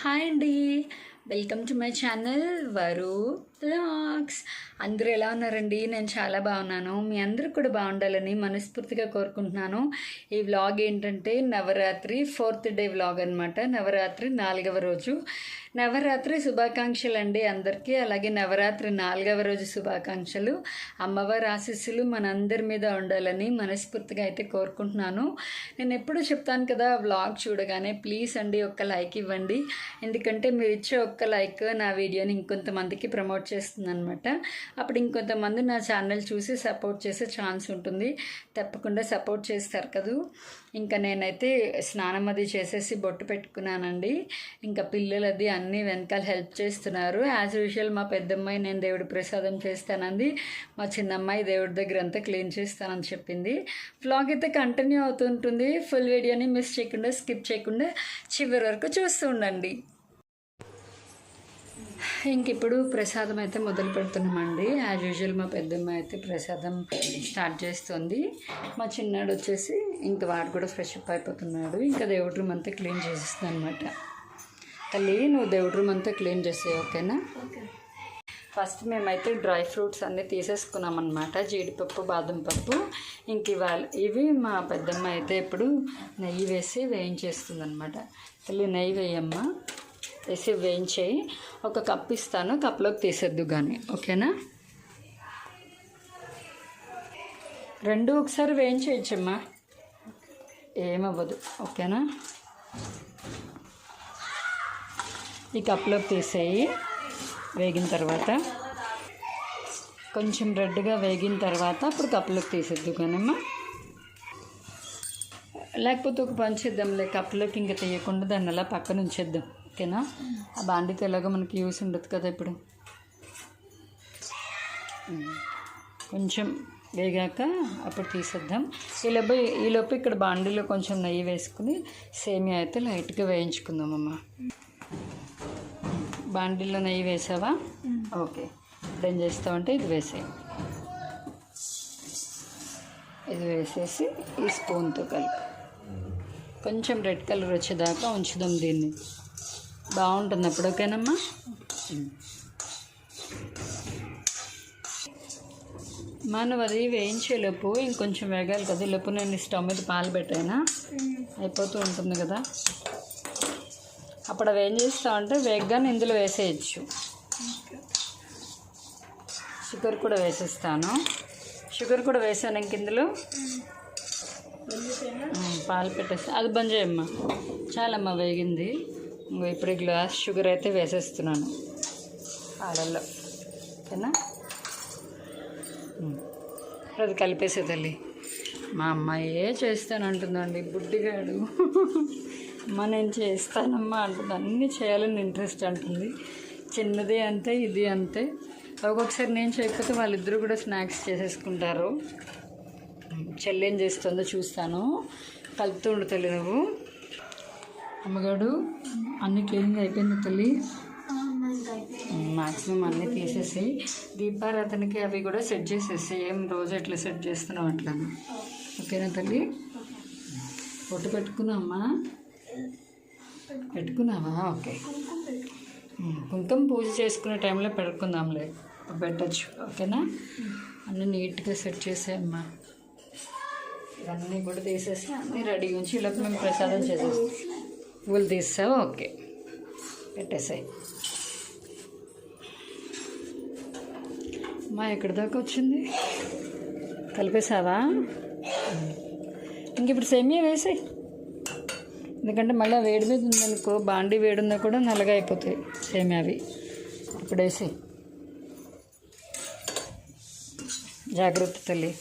Hi అండి, welcome to my channel వరు vlogs. అందరూ ఎలా ఉన్నారండి? నేను చాలా బాగున్నాను. మీ అందరూ కూడా బాగుండాలని మనస్ఫూర్తిగా కోరుకుంటున్నాను. ఈ వ్లాగ్ ఏంటంటే నవరాత్రి 4th డే వ్లాగ్ అనమాట. నవరాత్రి 4వ రోజు. నవరాత్రి శుభాకాంక్షలు అండి అందరికీ. అలాగే నవరాత్రి 4వ రోజు శుభాకాంక్షలు. అమ్మవారి ఆశీస్సులు మనందరి మీద ఉండాలని మనస్ఫూర్తిగా అయితే కోరుకుంటున్నాను. నేను ఎప్పుడూ చెప్తాను కదా, వ్లాగ్ చూడగానే ప్లీజ్ అండి ఒక్క లైక్ ఇవ్వండి. ఎందుకంటే మీరు ఇచ్చే ఒక్క లైక్ నా వీడియోని ఇంకొంతమందికి ప్రమోట్ చేస్తుంది అనమాట. అప్పుడు ఇంకొంతమంది నా ఛానల్ చూసి సపోర్ట్ చేసే ఛాన్స్ ఉంటుంది. తప్పకుండా సపోర్ట్ చేస్తారు కదూ. ఇంకా నేనైతే స్నానం అది చేసేసి బొట్టు పెట్టుకున్నానండి. ఇంకా పిల్లలు అది అన్నీ వెనకాల హెల్ప్ చేస్తున్నారు. యాజ్ యూజువల్ మా పెద్దమ్మాయి నేను దేవుడి ప్రసాదం చేస్తానంది, మా చిన్నమ్మాయి దేవుడి దగ్గర అంతా క్లీన్ చేస్తానని చెప్పింది. వ్లాగ్ అయితే కంటిన్యూ అవుతుంటుంది. ఫుల్ వీడియోని మిస్ చేయకుండా, స్కిప్ చేయకుండా చివరి వరకు చూస్తూ ఉండండి. ఇంక ఇప్పుడు ప్రసాదం అయితే మొదలు పెడుతున్నామండి. యాజ్ యూజువల్ మా పెద్దమ్మాయి అయితే ప్రసాదం స్టార్ట్ చేస్తుంది. మా చిన్నాడు వచ్చేసి ఇంక వాడు కూడా ఫ్రెష్ అప్ అయిపోతున్నాడు. ఇంకా దేవుడి రూమ్ అంతా క్లీన్ చేసేస్తుంది అనమాట. తల్లి, నువ్వు దేవుడి రూమ్ అంతా క్లీన్ చేసేవి, ఓకేనా? ఫస్ట్ మేమైతే డ్రై ఫ్రూట్స్ అన్నీ తీసేసుకున్నాం అనమాట. జీడిపప్పు, బాదం పప్పు. ఇంక ఇవి మా పెద్దమ్మ అయితే ఇప్పుడు నెయ్యి వేసి వేయించేస్తుంది అనమాట. తల్లి, నెయ్యి వేయమ్మా, వేసి వేయించేయి. ఒక కప్ ఇస్తాను, కప్లోకి తీసేద్దు కానీ, ఓకేనా? రెండు ఒకసారి వేయించేయచ్చమ్మా, ఏమవ్వదు, ఓకేనా? ఈ కప్లోకి తీసేయి. వేగిన తర్వాత కొంచెం రెడ్గా వేగిన తర్వాత అప్పుడు కప్లోకి తీసేద్దు కానమ్మా. లేకపోతే ఒక పని చేద్దాంలే, కప్లోకి ఇంకా తీయకుండా దాన్ని అలా పక్కన ఉంచేద్దాం, ఓకేనా? ఆ బాండితో ఎలాగో మనకి యూస్ ఉండదు కదా. ఇప్పుడు కొంచెం వేగాక అప్పుడు తీసేద్దాం. ఈలోపు ఇక్కడ బాండీలో కొంచెం నెయ్యి వేసుకుని సేమియా అయితే లైట్గా వేయించుకుందామమ్మ. బాండీలో నెయ్యి వేసావా? ఓకే. ఇప్పుడు ఏం చేస్తామంటే ఇది వేసేయి. ఇది వేసేసి ఈ స్పూన్తో కలిపి కొంచెం రెడ్ కలర్ వచ్చేదాకా ఉంచుదాం దీన్ని. బాగుంటుంది అప్పుడు, ఓకేనమ్మా? మనం అది వేయించేలోపు ఇంకొంచెం వేగాలి కదా. లోపు నేను స్టవ్ మీద పాలు పెట్టానా, అయిపోతూ ఉంటుంది కదా. అప్పుడు అవి ఏం చేస్తామంటే వేగగానే ఇందులో వేసేయచ్చు. షుగర్ కూడా వేసేస్తాను. షుగర్ కూడా వేసాను. ఇంక ఇందులో పాలు పెట్టేస్తా. అది బంద్ చేయమ్మా, చాలమ్మా వేగింది. ఇప్పుడు గ్లాస్ షుగర్ అయితే వేసేస్తున్నాను పాలల్లో, ఓకేనా? అది కలిపేసే తల్లి. మా అమ్మాయే చేస్తానంటుందండి, బుడ్డిగాడు. అమ్మ నేను చేస్తానమ్మా అంటుంది. అన్నీ చేయాలని ఇంట్రెస్ట్ అంటుంది. చిన్నది అంతే, ఇది అంతే. ఒక్కొక్కసారి నేను చేయకపోతే వాళ్ళిద్దరూ కూడా స్నాక్స్ చేసేసుకుంటారు. చెల్లి ఏం చేస్తుందో చూస్తాను. కలుపుతూ ఉండు తల్లి నువ్వు. అమ్మగాడు అన్నీ క్లీనింగ్ అయిపోయింది తల్లి. మ్యాక్సిమం అన్నీ తీసేసి దీపారాధనకి అవి కూడా సెట్ చేసేసి ఏం రోజు ఎట్లా సెట్ చేస్తున్నావు అట్లా, ఓకేనా తల్లి? పొట్టు పెట్టుకున్నామ్మా? పెట్టుకున్నావా? ఓకే. కుంకుమ పూజ చేసుకునే టైంలో పెట్టుకుందాంలే, పెట్టచ్చు, ఓకేనా? అన్నీ నీట్గా సెట్ చేసాయమ్మా. ఇవన్నీ కూడా తీసేసి అన్నీ రెడీగా ఉంచి ఇలా మేము ప్రసాదం చేసేస్తాం. పువ్వులు తీస్తావా? ఓకే, పెట్టేసాయి. అమ్మా ఎక్కడి దాకా వచ్చింది? కలిపేసావా? ఇంక ఇప్పుడు సేమియా వేసాయి. ఎందుకంటే మళ్ళీ వేడి మీద ఉందనుకో, బాండీ వేడి ఉన్నా కూడా నల్లగా అయిపోతాయి సేమియా అవి. ఇప్పుడు వేసాయి. జాగ్రత్త తల్లి.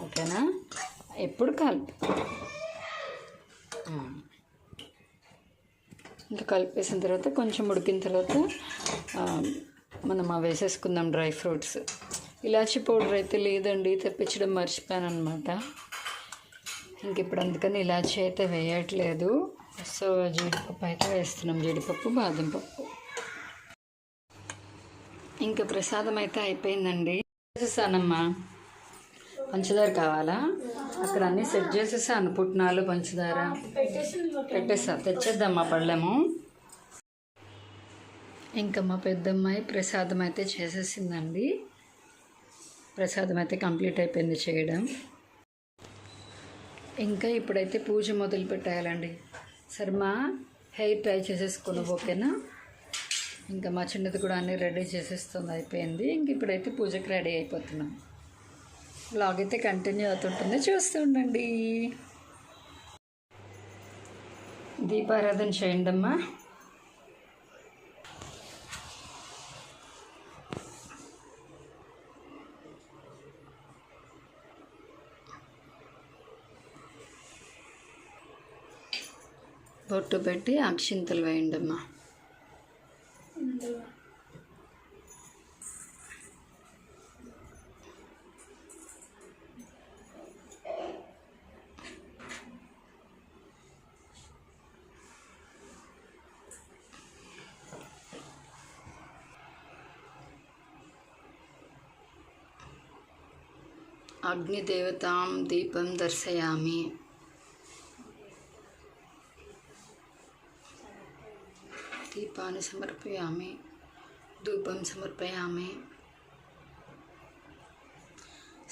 ఓకేనా? ఎప్పుడు కలిపి ఇంకా కలిపేసిన తర్వాత కొంచెం ఉడికిన తర్వాత మనం వేసేసుకుందాం డ్రై ఫ్రూట్స్. ఇలాచీ పౌడర్ అయితే లేదండి, తెప్పించడం మర్చిపోయాను అనమాట. ఇంక ఇప్పుడు అందుకని ఇలాచీ అయితే వేయట్లేదు. సో జీడిపప్పు అయితే వేస్తున్నాం, జీడిపప్పు, బాదం పప్పు. ఇంకా ప్రసాదం అయితే అయిపోయిందండి. చేసేసానమ్మా. పంచదార కావాలా? అక్కడ అన్నీ సెట్ చేసేసాను. పుట్నాలు, పంచదార పెట్టేసా. తెచ్చేద్దామా పళ్ళెము. ఇంకా మా పెద్దమ్మాయి ప్రసాదం అయితే చేసేసిందండి. ప్రసాదం అయితే కంప్లీట్ అయిపోయింది చేయడం. ఇంకా ఇప్పుడైతే పూజ మొదలు పెట్టేయాలండి. సరే మా హెయిర్ టై చేసేసుకున్నావు ఓకేనా? ఇంకా మా చిన్నది కూడా అన్నీ రెడీ చేసేస్తుంది, అయిపోయింది. ఇంక ఇప్పుడైతే పూజకి రెడీ అయిపోతున్నాం. వ్లాగ్ అయితే కంటిన్యూ అవుతుంటుంది, చూస్తూ ఉండండి. దీపారాధన చేయండి అమ్మా. బొట్టు పెట్టి అక్షింతలు వేయండి అమ్మా. అగ్నిదేవతాం దీపం దర్శయామి. దీపాన్ని సమర్పయామి, ధూపం సమర్పయామి.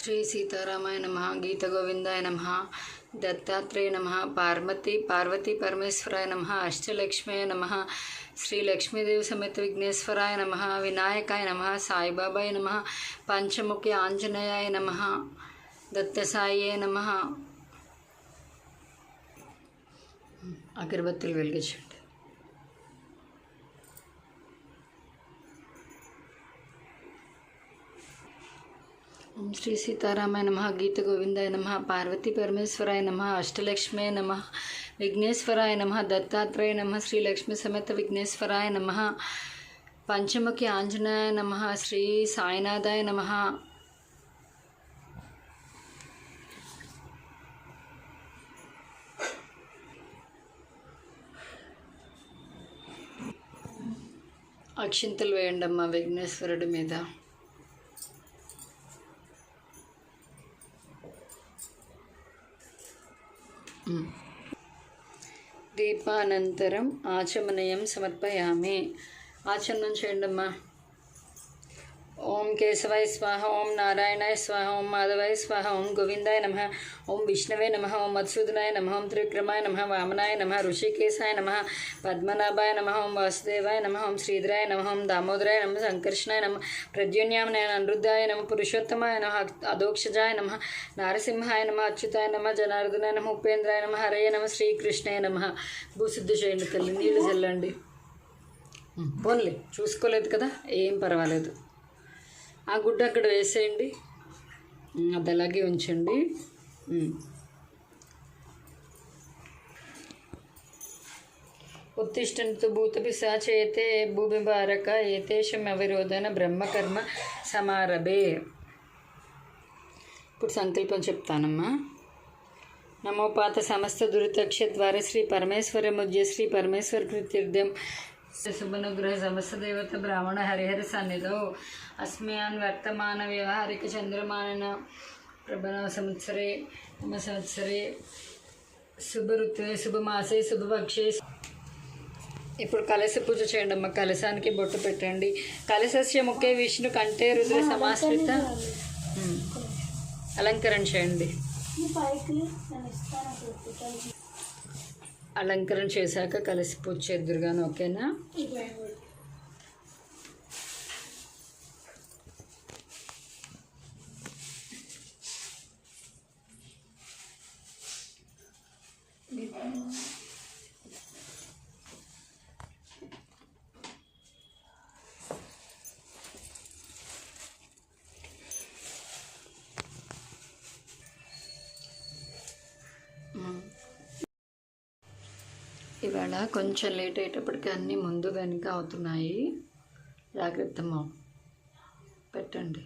శ్రీ సీతారామాయ నమః, గీత గోవిందాయ నమః, దత్తాత్రేయ నమః, పార్వతీ పరమేశ్వరాయ నమః, అష్టలక్ష్మయ నమః, శ్రీ లక్ష్మీదేవి సమేత విఘ్నేశ్వరాయ నమః, వినాయకాయ నమః, సాయిబాబాయ నమః, పంచముఖి ఆంజనేయాయ నమః, దత్తసాయే నమః. అగరబత్తులు వెలిగించండి. ఓం శ్రీ సీతారామాయ నమః, గీత గోవిందాయ నమః, పార్వతీ పరమేశ్వరాయ నమః, అష్టలక్ష్మయ నమః, విఘ్నేశ్వరాయ నమః, దత్తాత్రేయ నమః, శ్రీ లక్ష్మీ సమేత విఘ్నేశ్వరాయ నమః, పంచముఖి ఆంజనేయ నమః, శ్రీ సాయినాథాయ నమః. అక్షింతలు వేయండి అమ్మ విఘ్నేశ్వరుడి మీద. దీపానంతరం ఆచమనీయం సమర్పయామి. ఆచమనం చేయండి అమ్మా. ఓం కేశవాయ స్వాహ, ఓం నారాయణాయ స్వాహ, ఓం మాధవాయ స్వాహ, ఓం గోవిందాయ నమః, ఓం విష్ణవే నమః, ఓం మధుసూదనాయ నమః, ఓం త్రివిక్రమాయ నమః, వామనాయ నమః, ఋషికేశాయ నమః, పద్మనాభాయ నమః, ఓం వాసుదేవాయ నమః, ఓం శ్రీధరాయ నమః, ఓం దామోదరాయ నమః, సంకర్షణాయ నమః, ప్రద్యున్యామనాయ అనిరుద్ధాయ నమః, పురుషోత్తమాయ నమః, అధోక్షజాయ నమః, నారసింహాయ నమః, అచ్యుతాయ నమః, జనార్దనాయ నమః, ఉపేంద్రాయ నమః, హరయ నమః, శ్రీకృష్ణాయ నమః. భూశుద్ధి చేయండి తల్లి, నీళ్ళు చల్లండి. పోన్లే చూసుకోలేదు కదా, ఏం పర్వాలేదు. ఆ గుడ్డ అక్కడ వేసేయండి, అది అలాగే ఉంచండి. ఉత్తిష్టంతు భూతపిశాచేతే భూమిభారక ఏతేషం అవిరోధన బ్రహ్మకర్మ సమారభే. ఇప్పుడు సంకల్పం చెప్తానమ్మా. నమోపాత సమస్త దురితక్ష ద్వారా శ్రీ పరమేశ్వరముజ్య శ్రీ పరమేశ్వర కృత్యర్థం శుభనుగ్రహ సమస్త దేవత బ్రాహ్మణ హరిహర సన్నిధౌ అస్మ్యాన్ వర్తమాన వ్యవహారిక చంద్రమాన ప్రభనవ సంవత్సరే నమ సంవత్సరే శుభ ఋతువే శుభమాసే శుభపక్షే. ఇప్పుడు కలశ పూజ చేయండి అమ్మ. కలశానికి బొట్టు పెట్టండి. కలశస్య ముఖే విష్ణు కంఠే రుద్ర సమాశ్రిత. అలంకరణ చేయండి. అలంకరణ చేశాక కలిసి పూజ చేద్దురుగాను, ఓకేనా? ఇవాళ కొంచెం లేట్ అయ్యేటప్పటికి అన్నీ ముందు వెనుక అవుతున్నాయి. జాగ్రత్తమ్మా, పెట్టండి.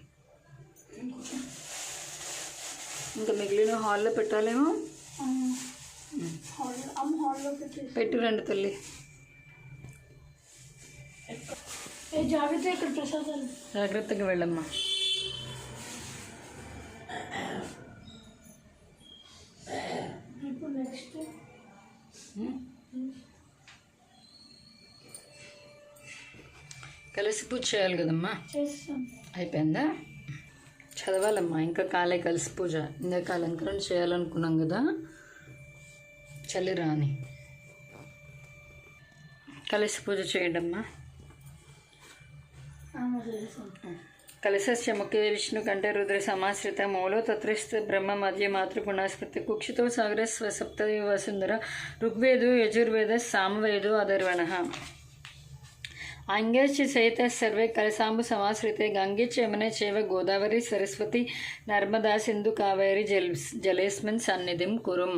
ఇంకా మిగిలిన హాల్లో పెట్టాలేమో. పెట్టి రండి తల్లి. జాగ్రత్త ఇక్కడ ప్రసాదాలు. జాగ్రత్తగా వెళ్ళమ్మా. ఇప్పుడు నెక్స్ట్ కలిసి పూజ చేయాలి కదమ్మా. చేస్తాం. అయిపోయిందా? చదవాలమ్మా, ఇంకా కాలే కలిసి పూజ. ఇందాక అలంకరణ చేయాలనుకున్నాం కదా, చల్లిరా అని. కలిసి పూజ చేయండమ్మా. కలశస్య ముఖ్య విష్ణు కంఠే రుద్ర సమాశ్రిత మూలో తత్రస్థ బ్రహ్మ మధ్య మాతృగుణాస్పృతి కుక్షితో సాగరస్వ సప్తదేవ వసుంధర ఋగ్వేదో యజుర్వేద సామవేదో అధర్వణ అంగేచ సహిత సర్వే కలశాంబు సమాశ్రితే గంగే చమనే చేవ గోదావరి సరస్వతి నర్మదా సింధు కావేరి జలేస్మిన్ సన్నిధిం కురుం.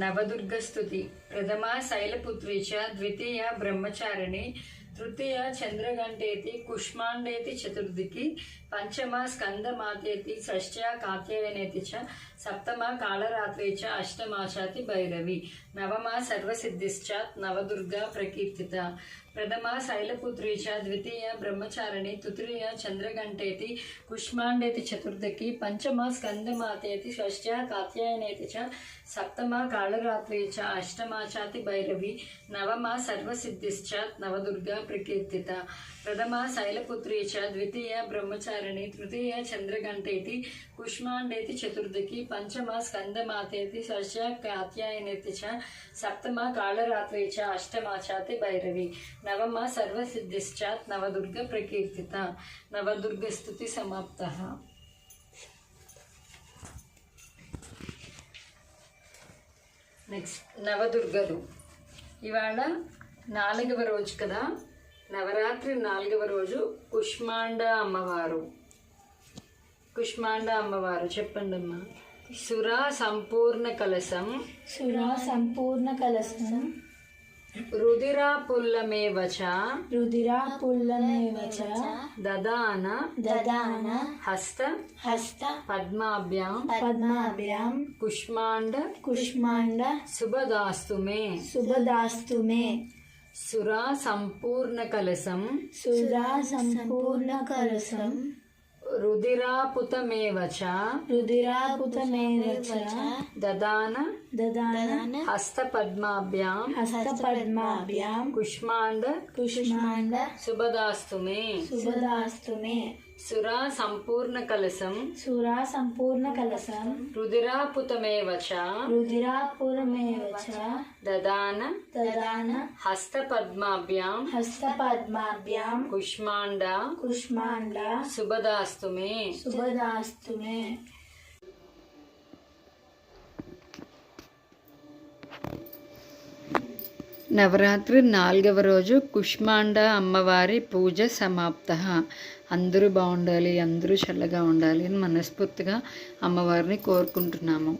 నవదుర్గస్తుతి. ప్రథమా శైలపుత్రీ చ ద్వితీయ బ్రహ్మచారిణి తృతీయ చంద్రఘంటేతి కుష్మాండేతి చతుర్థికి పంచమ స్కందమాతేతి షష్ట్యా కాత్యాయనేతి చ సప్తమ కాళరాత్రి చ అష్టమాచాతి భైరవి నవమ సర్వసిద్ధిశ్చాత్ నవదుర్గా ప్రకీర్తిత. ప్రథమ శైలపుత్రీ చ ద్వితీయ బ్రహ్మచారిణి తృతీయ చంద్రఘంటేతి కుష్మాండేతి చతుర్థకి పంచమ స్కందమాతేతి షష్ట్యా కాత్యాయనేతి చ సప్తమ కాళరాత్రి చ అష్టమాచాతి భైరవి నవమ సర్వసిద్ధిశ్చాత్ నవదుర్గా ప్రకీర్తిత. ప్రథమ శైలపుత్రీ చ ద్వితీయ బ్రహ్మచారిణి తృతీయ చంద్రఘంటేతి కుష్మాండేతి చతుర్థకి పంచమ స్కందమాతేతి షష్ట్యా కాత్యాయనేతి చ సప్తమ కాళరాత్రి చ అష్టమాచాతి భైరవి నవమ సర్వసిద్ధిశ్చాత్ నవదుర్గ ప్రకీర్తిత. నవదుర్గస్తుతి సమాప్తః. నెక్స్ట్ నవదుర్గలు. ఇవాళ 4వ రోజు కదా, నవరాత్రి 4వ రోజు కుష్మాండ అమ్మవారు. కుష్మాండ అమ్మవారు చెప్పండి అమ్మా. సురా సంపూర్ణ కలశం. సురా సంపూర్ణ కలశం. రుధిరా పుల్లమేవ చ. రుధిరా పుల్లమేవ చ. దదాన. దదాన. హస్త. హస్త. పద్మాభ్యాం. పద్మాభ్యాం. కుష్మాండ. కుష్మాండ. శుభదాస్తు మే. శుభదాస్తు మే. సురా సంపూర్ణ కలశం. సురా సంపూర్ణ కలశం. రుధిరాపుతమేవ చ. రుధిరాపుతమేవ చ. దదాన. దదాన. హస్తపద్మాభ్యాం. హస్తపద్మాభ్యాం. కుష్మాండ. కుష్మాండ. శుభదాస్తు మే. శుభదాస్తు మే. సురా సంపూర్ణ కలశం. సురా సంపూర్ణ కలశం. రుధిరాపుతమేవ చ. రుధిరాపురమేవ చ. దదాన. దదాన. హస్తపద్మాభ్యాం. హస్తపద్మాభ్యాం. కుష్మాండ. కుష్మాండ. శుభదాస్తు మే. శుభదాస్తు మే. నవరాత్రి 4వ రోజు కుష్మాండ అమ్మవారి పూజ సమాప్త. అందరూ బాగుండాలి, అందరూ చల్లగా ఉండాలి అని మనస్ఫూర్తిగా అమ్మవారిని కోరుకుంటున్నాము.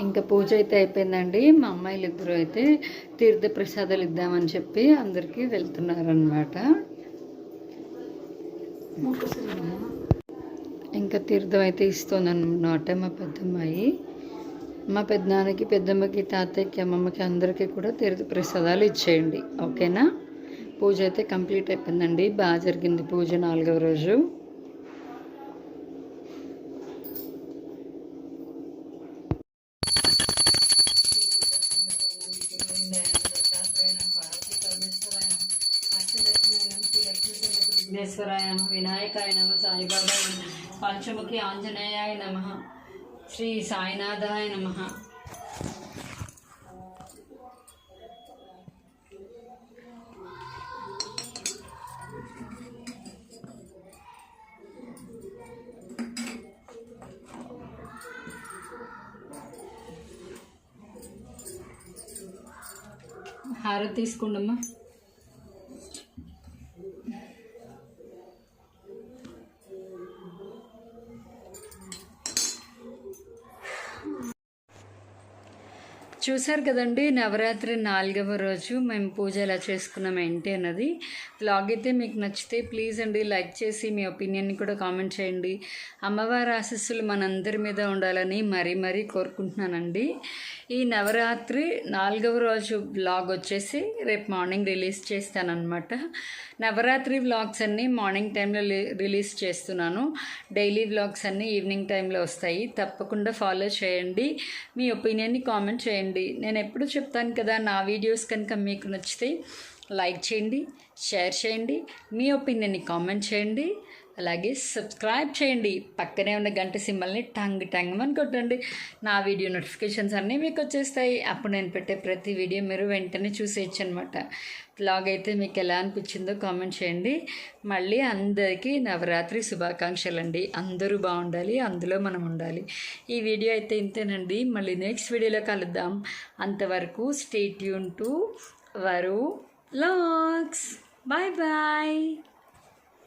ఇంకా పూజ అయితే అయిపోయిందండి. మా అమ్మాయిలు ఇద్దరు అయితే తీర్థ ప్రసాదాలు ఇద్దామని చెప్పి అందరికీ వెళ్తున్నారనమాట. ఇంకా తీర్థం అయితే ఇస్తుందన్నమాట మా పెద్దమ్మాయి. మా పెద్దనాన్నకి, పెద్దమ్మకి, తాతయ్యకి, అమ్మమ్మకి అందరికీ కూడా తీర్థ ప్రసాదాలు ఇచ్చేయండి, ఓకేనా? పూజ అయితే కంప్లీట్ అయిపోయిందండి. బాగా జరిగింది పూజ 4వ రోజు. విఘ్నేశ్వరాయ నమః. వినాయకాయ నమః. సాయిబాబాయ నమః. పంచముఖి ఆంజనేయాయ నమః. శ్రీ సాయినాథాయ నమః. హారతి తీసుకోండమ్మా. చూసారు కదండి, నవరాత్రి 4వ రోజు మేము పూజ ఎలా చేసుకున్నాం ఏంటి అన్నది. వ్లాగ్ అయితే మీకు నచ్చితే ప్లీజ్ అండి లైక్ చేసి మీ ఒపీనియన్ని కూడా కామెంట్ చేయండి. అమ్మవారి ఆశీస్సులు మనందరి మీద ఉండాలని మరీ కోరుకుంటున్నానండి. ఈ నవరాత్రి 4వ రోజు వ్లాగ్ వచ్చేసి రేపు మార్నింగ్ రిలీజ్ చేస్తానన్నమాట. నవరాత్రి వ్లాగ్స్ అన్నీ మార్నింగ్ టైంలో రిలీజ్ చేస్తున్నాను. డైలీ వ్లాగ్స్ అన్నీ ఈవినింగ్ టైంలో వస్తాయి. తప్పకుండా ఫాలో చేయండి. మీ ఒపీనియన్ని కామెంట్ చేయండి. నేను ఎప్పుడు చెప్తాను కదా, నా వీడియోస్ కనుక మీకు నచ్చితే లైక్ చేయండి, షేర్ చేయండి, మీ ఒపీనియన్ని కామెంట్ చేయండి, అలాగే సబ్స్క్రైబ్ చేయండి. పక్కనే ఉన్న గంట సింబల్ని టంగ్ అని కొట్టండి. నా వీడియో నోటిఫికేషన్స్ అన్నీ మీకు వచ్చేస్తాయి. అప్పుడు నేను పెట్టే ప్రతి వీడియో మీరు వెంటనే చూసేయచ్చు అనమాట. వ్లాగ్ అయితే మీకు ఎలా అనిపించిందో కామెంట్ చేయండి. మళ్ళీ అందరికీ నవరాత్రి శుభాకాంక్షలు అండి. అందరూ బాగుండాలి, అందులో మనం ఉండాలి. ఈ వీడియో అయితే ఇంతేనండి. మళ్ళీ నెక్స్ట్ వీడియోలో కలుద్దాం. అంతవరకు స్టే ట్యూన్ టు వరు వ్లాగ్స్. బాయ్.